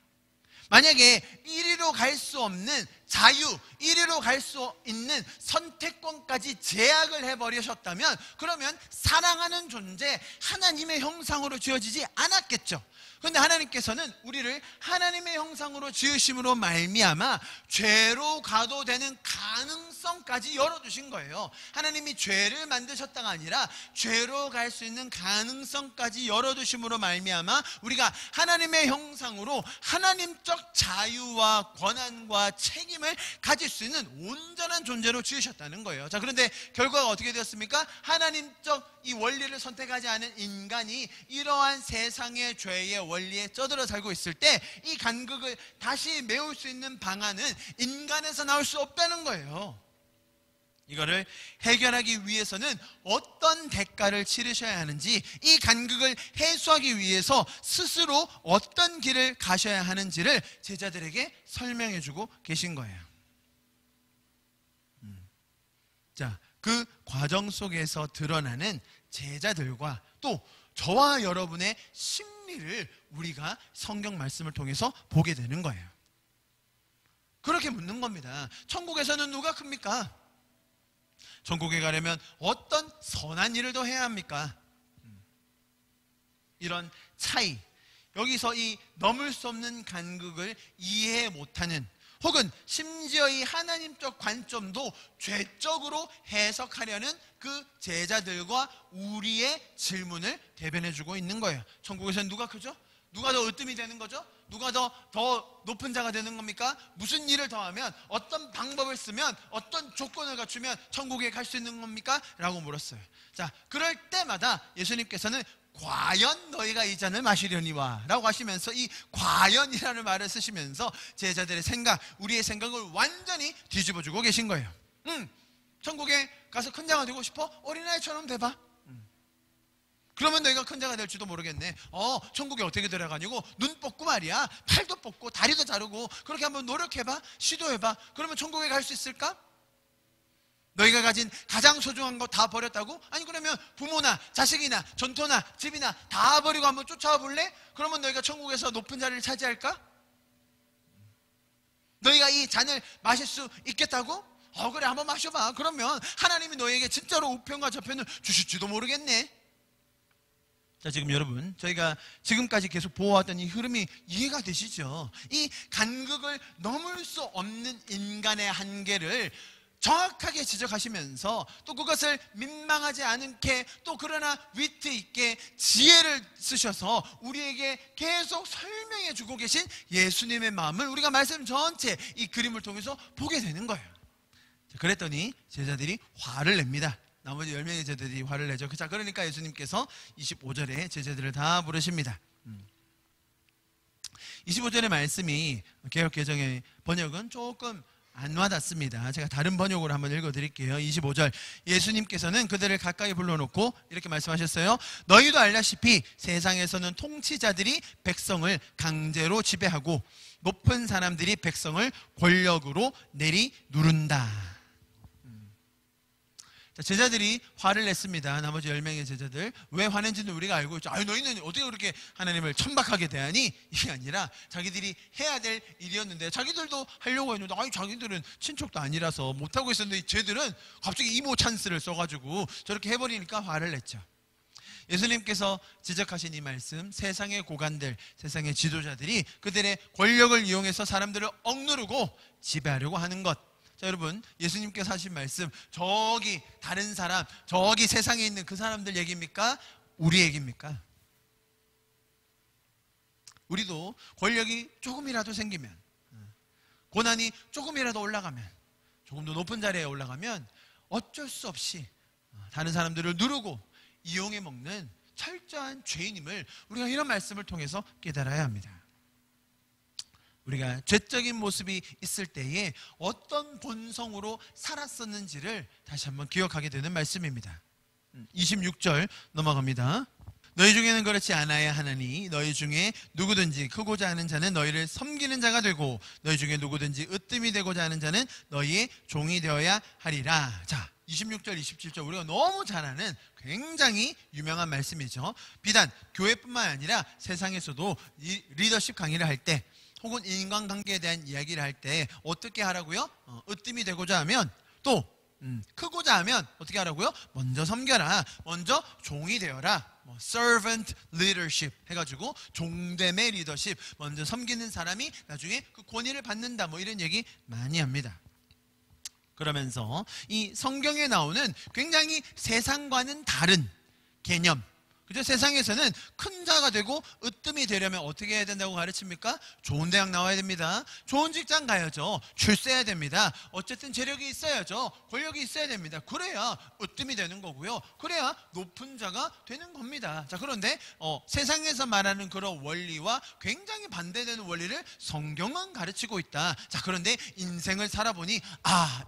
만약에 이리로 갈 수 없는 자유, 이리로 갈 수 있는 선택권까지 제약을 해버리셨다면, 그러면 사랑하는 존재, 하나님의 형상으로 지어지지 않았겠죠. 그런데 하나님께서는 우리를 하나님의 형상으로 지으심으로 말미암아 죄로 가도 되는 가능성까지 열어두신 거예요. 하나님이 죄를 만드셨다가 아니라 죄로 갈 수 있는 가능성까지 열어두심으로 말미암아 우리가 하나님의 형상으로 하나님적 자유와 권한과 책임을 가질 수 있는 온전한 존재로 지으셨다는 거예요. 자, 그런데 결과가 어떻게 되었습니까? 하나님적 이 원리를 선택하지 않은 인간이 이러한 세상의 죄의 원리에 쩌들어 살고 있을 때, 이 간극을 다시 메울 수 있는 방안은 인간에서 나올 수 없다는 거예요. 이거를 해결하기 위해서는 어떤 대가를 치르셔야 하는지, 이 간극을 해소하기 위해서 스스로 어떤 길을 가셔야 하는지를 제자들에게 설명해 주고 계신 거예요. 자, 그 과정 속에서 드러나는 제자들과 또 저와 여러분의 심리를 우리가 성경 말씀을 통해서 보게 되는 거예요. 그렇게 묻는 겁니다. 천국에서는 누가 큽니까? 천국에 가려면 어떤 선한 일을 더 해야 합니까? 이런 차이, 여기서 이 넘을 수 없는 간극을 이해 못하는, 혹은 심지어 이 하나님적 관점도 죄적으로 해석하려는 그 제자들과 우리의 질문을 대변해주고 있는 거예요. 천국에서는 누가 크죠? 누가 더 으뜸이 되는 거죠? 누가 더 높은 자가 되는 겁니까? 무슨 일을 더 하면, 어떤 방법을 쓰면, 어떤 조건을 갖추면 천국에 갈 수 있는 겁니까? 라고 물었어요. 자, 그럴 때마다 예수님께서는 과연 너희가 이 잔을 마시려니와 라고 하시면서 이 과연이라는 말을 쓰시면서 제자들의 생각, 우리의 생각을 완전히 뒤집어주고 계신 거예요. 천국에 가서 큰 자가 되고 싶어? 어린아이처럼 돼봐. 그러면 너희가 큰 자가 될지도 모르겠네. 천국에 어떻게 들어가냐고. 눈 뽑고 말이야, 팔도 뽑고 다리도 자르고 그렇게 한번 노력해봐, 시도해봐. 그러면 천국에 갈 수 있을까? 너희가 가진 가장 소중한 거 다 버렸다고? 아니 그러면 부모나 자식이나 전토나 집이나 다 버리고 한번 쫓아와 볼래? 그러면 너희가 천국에서 높은 자리를 차지할까? 너희가 이 잔을 마실 수 있겠다고? 그래, 한번 마셔봐. 그러면 하나님이 너희에게 진짜로 우편과 저편을 주실지도 모르겠네. 자, 지금 여러분, 저희가 지금까지 계속 보아왔던 이 흐름이 이해가 되시죠? 이 간극을 넘을 수 없는 인간의 한계를 정확하게 지적하시면서 또 그것을 민망하지 않게, 또 그러나 위트 있게 지혜를 쓰셔서 우리에게 계속 설명해 주고 계신 예수님의 마음을 우리가 말씀 전체 이 그림을 통해서 보게 되는 거예요. 그랬더니 제자들이 화를 냅니다. 나머지 10명의 제자들이 화를 내죠. 자, 그러니까 예수님께서 25절에 제자들을 다 부르십니다. 25절의 말씀이 개역개정의 번역은 조금 안 와닿습니다. 제가 다른 번역으로 한번 읽어드릴게요. 25절, 예수님께서는 그들을 가까이 불러놓고 이렇게 말씀하셨어요. 너희도 알다시피 세상에서는 통치자들이 백성을 강제로 지배하고 높은 사람들이 백성을 권력으로 내리누른다. 자, 제자들이 화를 냈습니다. 나머지 10명의 제자들. 왜 화낸지는 우리가 알고 있죠. 너희는 어떻게 그렇게 하나님을 천박하게 대하니? 이게 아니라 자기들이 해야 될 일이었는데, 자기들도 하려고 했는데 자기들은 친척도 아니라서 못하고 있었는데 쟤들은 갑자기 이모 찬스를 써가지고 저렇게 해버리니까 화를 냈죠. 예수님께서 지적하신 이 말씀, 세상의 고관들, 세상의 지도자들이 그들의 권력을 이용해서 사람들을 억누르고 지배하려고 하는 것. 자, 여러분, 예수님께서 하신 말씀, 저기 다른 사람, 저기 세상에 있는 그 사람들 얘기입니까? 우리 얘기입니까? 우리도 권력이 조금이라도 생기면, 고난이 조금이라도 올라가면, 조금 더 높은 자리에 올라가면 어쩔 수 없이 다른 사람들을 누르고 이용해 먹는 철저한 죄인임을 우리가 이런 말씀을 통해서 깨달아야 합니다. 우리가 죄적인 모습이 있을 때에 어떤 본성으로 살았었는지를 다시 한번 기억하게 되는 말씀입니다. 26절 넘어갑니다. 너희 중에는 그렇지 않아야 하나니 너희 중에 누구든지 크고자 하는 자는 너희를 섬기는 자가 되고 너희 중에 누구든지 으뜸이 되고자 하는 자는 너희의 종이 되어야 하리라. 자, 26절, 27절 우리가 너무 잘 아는 굉장히 유명한 말씀이죠. 비단 교회뿐만 아니라 세상에서도 이 리더십 강의를 할 때, 혹은 인간관계에 대한 이야기를 할 때 어떻게 하라고요? 으뜸이 되고자 하면, 또 크고자 하면 어떻게 하라고요? 먼저 섬겨라. 먼저 종이 되어라. servant leadership 해가지고 종됨의 리더십, 먼저 섬기는 사람이 나중에 그 권위를 받는다, 이런 얘기 많이 합니다. 그러면서 이 성경에 나오는 굉장히 세상과는 다른 개념, 그죠? 세상에서는 큰 자가 되고 으뜸이 되려면 어떻게 해야 된다고 가르칩니까? 좋은 대학 나와야 됩니다. 좋은 직장 가야죠. 출세해야 됩니다. 어쨌든 재력이 있어야죠. 권력이 있어야 됩니다. 그래야 으뜸이 되는 거고요. 그래야 높은 자가 되는 겁니다. 자, 그런데 세상에서 말하는 그런 원리와 굉장히 반대되는 원리를 성경은 가르치고 있다. 자, 그런데 인생을 살아보니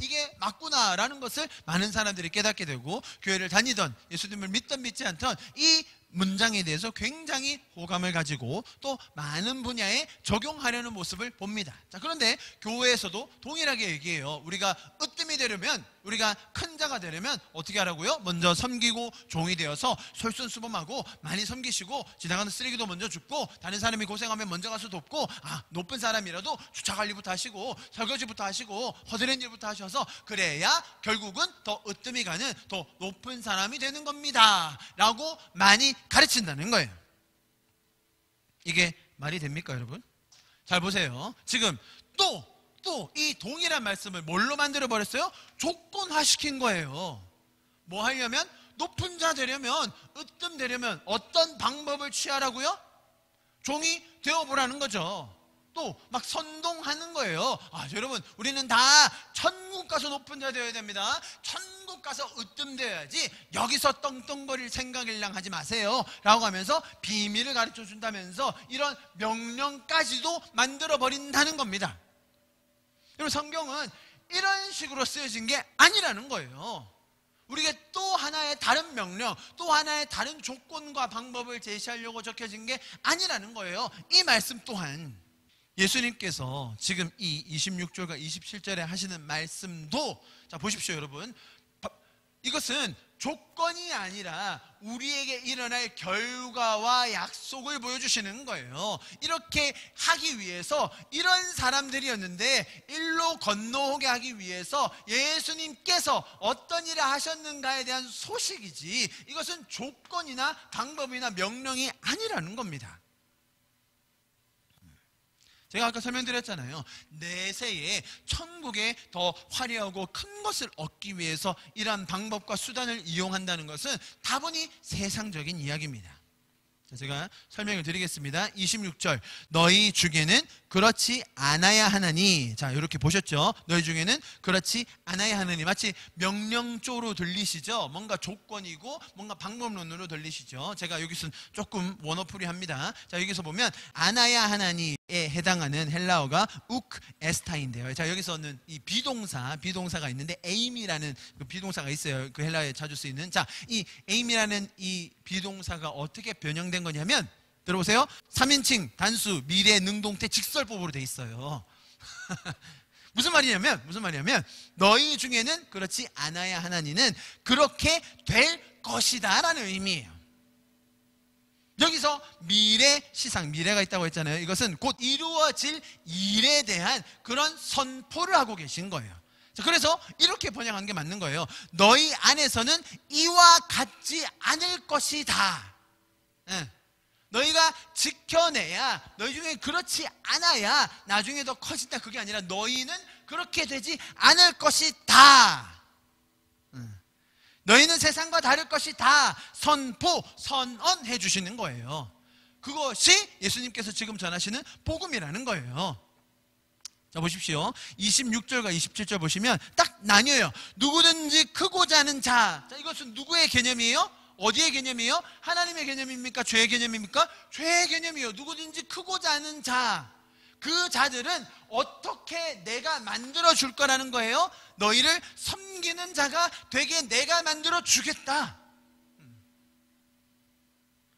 이게 맞구나라는 것을 많은 사람들이 깨닫게 되고, 교회를 다니던, 예수님을 믿던 믿지 않던 이 문장에 대해서 굉장히 호감을 가지고 또 많은 분야에 적용하려는 모습을 봅니다. 자, 그런데 교회에서도 동일하게 얘기해요. 우리가 으뜸이 되려면, 우리가 큰 자가 되려면 어떻게 하라고요? 먼저 섬기고 종이 되어서 솔선수범하고 많이 섬기시고, 지나가는 쓰레기도 먼저 줍고, 다른 사람이 고생하면 먼저 가서 돕고, 높은 사람이라도 주차관리부터 하시고 설거지부터 하시고 허드렛 일부터 하셔서, 그래야 결국은 더 으뜸이 가는 더 높은 사람이 되는 겁니다 라고 많이 가르친다는 거예요. 이게 말이 됩니까, 여러분? 잘 보세요. 지금 또 이 동일한 말씀을 뭘로 만들어 버렸어요? 조건화 시킨 거예요. 뭐 하려면? 높은 자 되려면, 으뜸 되려면 어떤 방법을 취하라고요? 종이 되어보라는 거죠. 또 막 선동하는 거예요. 여러분, 우리는 다 천국 가서 높은 자 되어야 됩니다. 천국 가서 으뜸 되어야지 여기서 떵떵거릴 생각일랑 하지 마세요 라고 하면서 비밀을 가르쳐 준다면서 이런 명령까지도 만들어 버린다는 겁니다. 여러분, 성경은 이런 식으로 쓰여진 게 아니라는 거예요. 우리에게 또 하나의 다른 명령, 또 하나의 다른 조건과 방법을 제시하려고 적혀진 게 아니라는 거예요. 이 말씀 또한 예수님께서 지금 이 26절과 27절에 하시는 말씀도, 자 보십시오 여러분, 이것은 조건이 아니라 우리에게 일어날 결과와 약속을 보여주시는 거예요. 이렇게 하기 위해서 이런 사람들이었는데 일로 건너오게 하기 위해서 예수님께서 어떤 일을 하셨는가에 대한 소식이지, 이것은 조건이나 방법이나 명령이 아니라는 겁니다. 제가 아까 설명드렸잖아요. 내세에 천국에 더 화려하고 큰 것을 얻기 위해서 이러한 방법과 수단을 이용한다는 것은 다분히 세상적인 이야기입니다. 제가 설명을 드리겠습니다. 26절, 너희 중에는 그렇지 않아야 하나니. 자, 이렇게 보셨죠? 너희 중에는 그렇지 않아야 하나니. 마치 명령조로 들리시죠? 뭔가 조건이고 뭔가 방법론으로 들리시죠? 제가 여기서는 조금 원어풀이합니다. 자, 여기서 보면 않아야 하나니에 해당하는 헬라어가 우크 에스타인데요. 자, 여기서는 이 비동사가 있는데 에임이라는 그 비동사가 있어요. 그 헬라어에 자주 쓰이는. 자, 이 에임이라는 이 비동사가 어떻게 변형된 거냐면, 들어보세요. 3인칭 단수 미래 능동태 직설법으로 돼 있어요. 무슨 말이냐면 너희 중에는 그렇지 않아야 하나니는 그렇게 될 것이다 라는 의미예요. 여기서 미래 시상, 미래가 있다고 했잖아요. 이것은 곧 이루어질 일에 대한 그런 선포를 하고 계신 거예요. 그래서 이렇게 번역한 게 맞는 거예요. 너희 안에서는 이와 같지 않을 것이다. 너희가 지켜내야, 너희 중에 그렇지 않아야 나중에 더 커진다, 그게 아니라 너희는 그렇게 되지 않을 것이다. 너희는 세상과 다를 것이다. 선포, 선언해 주시는 거예요. 그것이 예수님께서 지금 전하시는 복음이라는 거예요. 자, 보십시오. 26절과 27절 보시면 딱 나뉘어요. 누구든지 크고자 하는 자. 자, 이것은 누구의 개념이에요? 어디의 개념이에요? 하나님의 개념입니까? 죄의 개념입니까? 죄의 개념이에요. 누구든지 크고자 하는 자. 그 자들은 어떻게 내가 만들어 줄 거라는 거예요? 너희를 섬기는 자가 되게 내가 만들어 주겠다.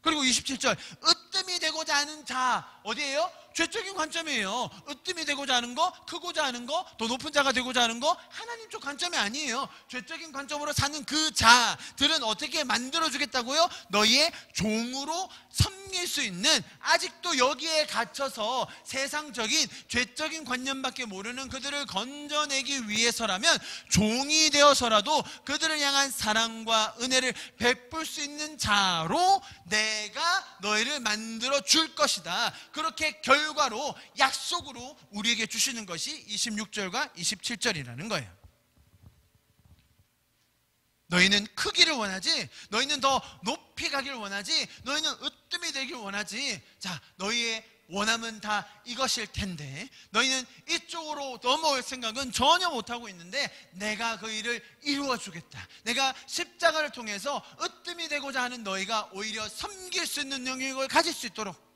그리고 27절, 으뜸이 되고자 하는 자. 어디예요? 죄적인 관점이에요. 으뜸이 되고자 하는 거, 크고자 하는 거, 더 높은 자가 되고자 하는 거, 하나님 쪽 관점이 아니에요. 죄적인 관점으로 사는 그 자들은 어떻게 만들어주겠다고요? 너희의 종으로 섬길 수 있는, 아직도 여기에 갇혀서 세상적인 죄적인 관념밖에 모르는 그들을 건져내기 위해서라면 종이 되어서라도 그들을 향한 사랑과 은혜를 베풀 수 있는 자로 내가 너희를 만들어 줄 것이다. 그렇게 결과로, 약속으로 우리에게 주시는 것이 26절과 27절이라는 거예요. 너희는 크기를 원하지, 너희는 더 높이 가기를 원하지, 너희는 으뜸이 되길 원하지. 자, 너희의 원함은 다 이것일 텐데 너희는 이쪽으로 넘어올 생각은 전혀 못하고 있는데 내가 그 일을 이루어 주겠다. 내가 십자가를 통해서 으뜸이 되고자 하는 너희가 오히려 섬길 수 있는 영역을 가질 수 있도록,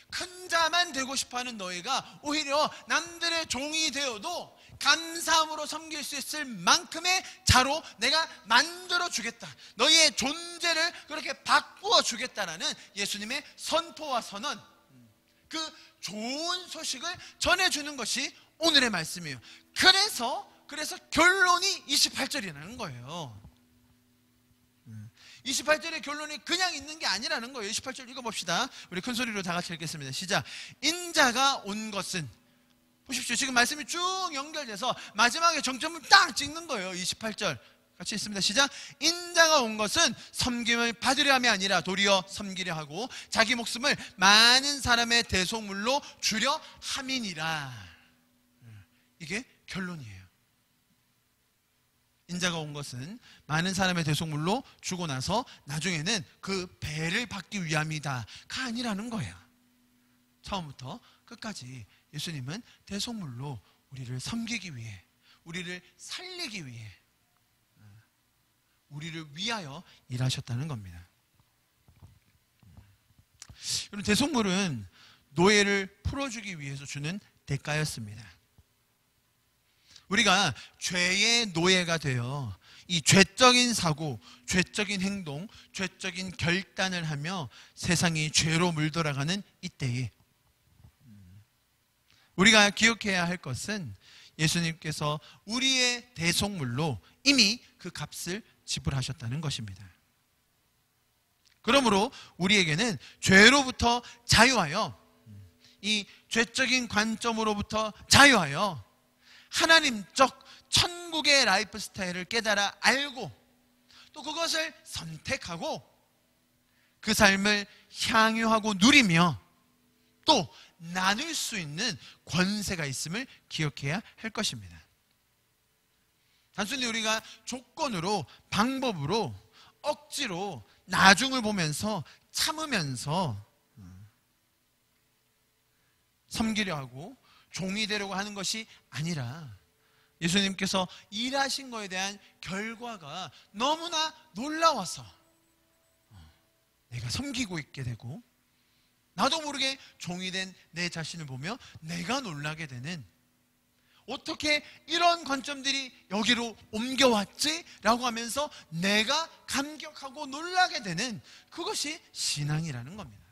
큰 자만 되고 싶어하는 너희가 오히려 남들의 종이 되어도 감사함으로 섬길 수 있을 만큼의 자로 내가 만들어 주겠다. 너희의 존재를 그렇게 바꾸어 주겠다라는 예수님의 선포와 선언, 그 좋은 소식을 전해주는 것이 오늘의 말씀이에요. 그래서 결론이 28절이라는 거예요. 28절의 결론이 그냥 있는 게 아니라는 거예요. 28절 읽어봅시다. 우리 큰 소리로 다 같이 읽겠습니다. 시작. 인자가 온 것은, 보십시오. 지금 말씀이 쭉 연결돼서 마지막에 정점을 딱 찍는 거예요. 28절 같이 읽습니다. 시작. 인자가 온 것은 섬김을 받으려 함이 아니라 도리어 섬기려 하고 자기 목숨을 많은 사람의 대속물로 주려 함이니라. 이게 결론이에요. 인자가 온 것은 많은 사람의 대속물로 주고 나서 나중에는 그 배를 받기 위함이다가 아니라는 거예요. 처음부터 끝까지 예수님은 대속물로 우리를 섬기기 위해, 우리를 살리기 위해, 우리를 위하여 일하셨다는 겁니다. 여러분, 대속물은 노예를 풀어주기 위해서 주는 대가였습니다. 우리가 죄의 노예가 되어 이 죄적인 사고, 죄적인 행동, 죄적인 결단을 하며 세상이 죄로 물들어가는 이때에 우리가 기억해야 할 것은 예수님께서 우리의 대속물로 이미 그 값을 지불하셨다는 것입니다. 그러므로 우리에게는 죄로부터 자유하여, 이 죄적인 관점으로부터 자유하여 하나님적 천국의 라이프 스타일을 깨달아 알고 또 그것을 선택하고 그 삶을 향유하고 누리며 또 나눌 수 있는 권세가 있음을 기억해야 할 것입니다. 단순히 우리가 조건으로, 방법으로, 억지로 나중을 보면서 참으면서 섬기려 하고 종이 되려고 하는 것이 아니라 예수님께서 일하신 것에 대한 결과가 너무나 놀라워서 내가 섬기고 있게 되고 나도 모르게 종이 된 내 자신을 보며 내가 놀라게 되는, 어떻게 이런 관점들이 여기로 옮겨왔지? 라고 하면서 내가 감격하고 놀라게 되는, 그것이 신앙이라는 겁니다.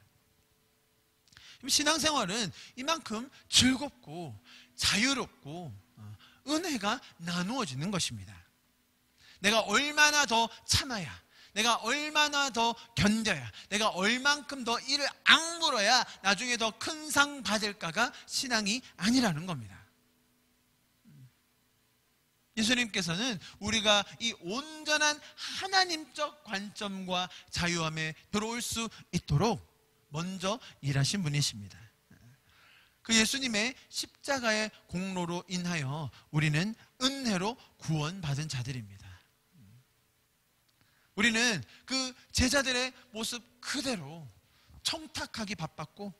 신앙생활은 이만큼 즐겁고 자유롭고 은혜가 나누어지는 것입니다. 내가 얼마나 더 참아야, 내가 얼마나 더 견뎌야, 내가 얼만큼 더 이를 악물어야 나중에 더 큰 상 받을까가 신앙이 아니라는 겁니다. 예수님께서는 우리가 이 온전한 하나님적 관점과 자유함에 들어올 수 있도록 먼저 일하신 분이십니다. 그 예수님의 십자가의 공로로 인하여 우리는 은혜로 구원받은 자들입니다. 우리는 그 제자들의 모습 그대로 청탁하기 바빴고,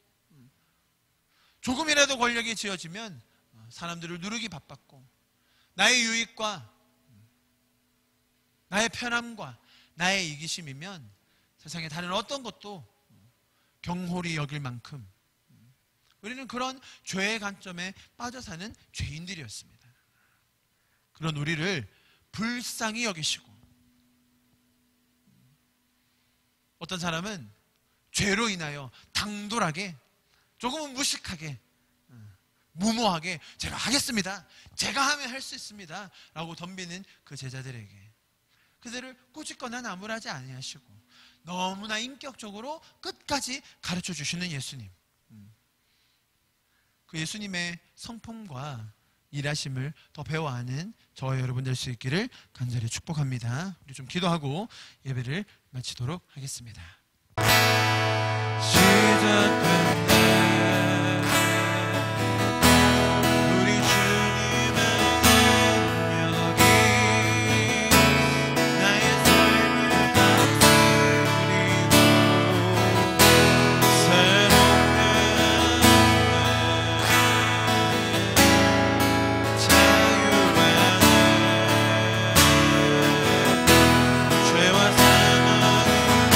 조금이라도 권력이 쥐어지면 사람들을 누르기 바빴고, 나의 유익과 나의 편함과 나의 이기심이면 세상에 다른 어떤 것도 경홀히 여길 만큼 우리는 그런 죄의 관점에 빠져 사는 죄인들이었습니다. 그런 우리를 불쌍히 여기시고, 어떤 사람은 죄로 인하여 당돌하게, 조금은 무식하게, 무모하게 제가 하겠습니다, 제가 하면 할 수 있습니다 라고 덤비는 그 제자들에게 그들을 꾸짖거나 나무라지 아니하시고 너무나 인격적으로 끝까지 가르쳐 주시는 예수님, 그 예수님의 성품과 일하심을 더 배워하는 저와 여러분 될 수 있기를 간절히 축복합니다. 우리 좀 기도하고 예배를 마치도록 하겠습니다. 시작된 우리 주님의 능력이 나의 삶을 다스리고 새롭게 자유하네. 죄와 사망으로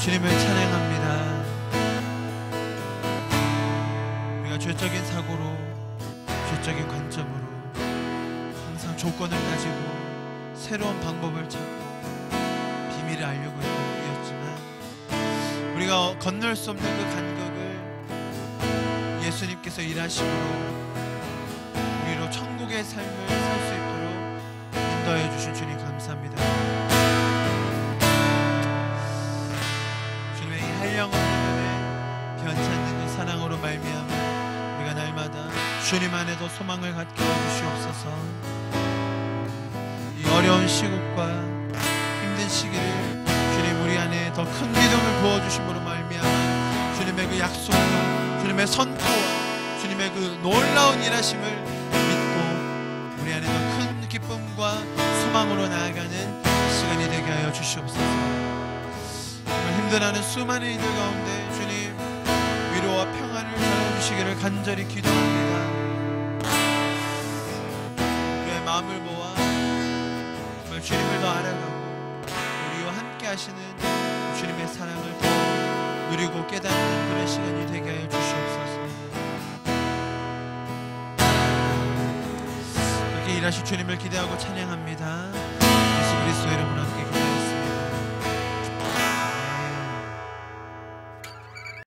주님을 찬양합니다. 우리가 죄적인 사고로, 죄적인 관점으로 항상 조건을 가지고 새로운 방법을 찾고 비밀을 알려고 했지만, 우리가 건널 수 없는 그 간격을 예수님께서 일하심으로 우리로 천국의 삶을 살 수 있도록 인도해 주신 주님 감사합니다. 주님의 이 한량없는 은혜, 변찮는 그 사랑으로 말미암아 우리가 날마다 주님 안에도 소망을 갖게 해주시옵소서. 이 어려운 시국과 힘든 시기를 주님 우리 안에 더 큰 믿음을 부어주심으로 말미암아 주님의 그 약속과 주님의 선포와 주님의 그 놀라운 일하심을 믿고 우리 안에 더 큰 기쁨과 소망으로 나아가는 시간이 되게 하여 주시옵소서. 정말 힘들어하는 수많은 이들 가운데 주님 위로와 평안을 전해주시기를 간절히 기도합니다. 우리의 마음을 모아 정말 주님을 더 알아가고 우리와 함께 하시는 주님의 사랑을 더 누리고 깨닫는 그런 시간이 되게 하여 주시옵소서. 이렇게 일하실 주님을 기대하고 찬양합니다.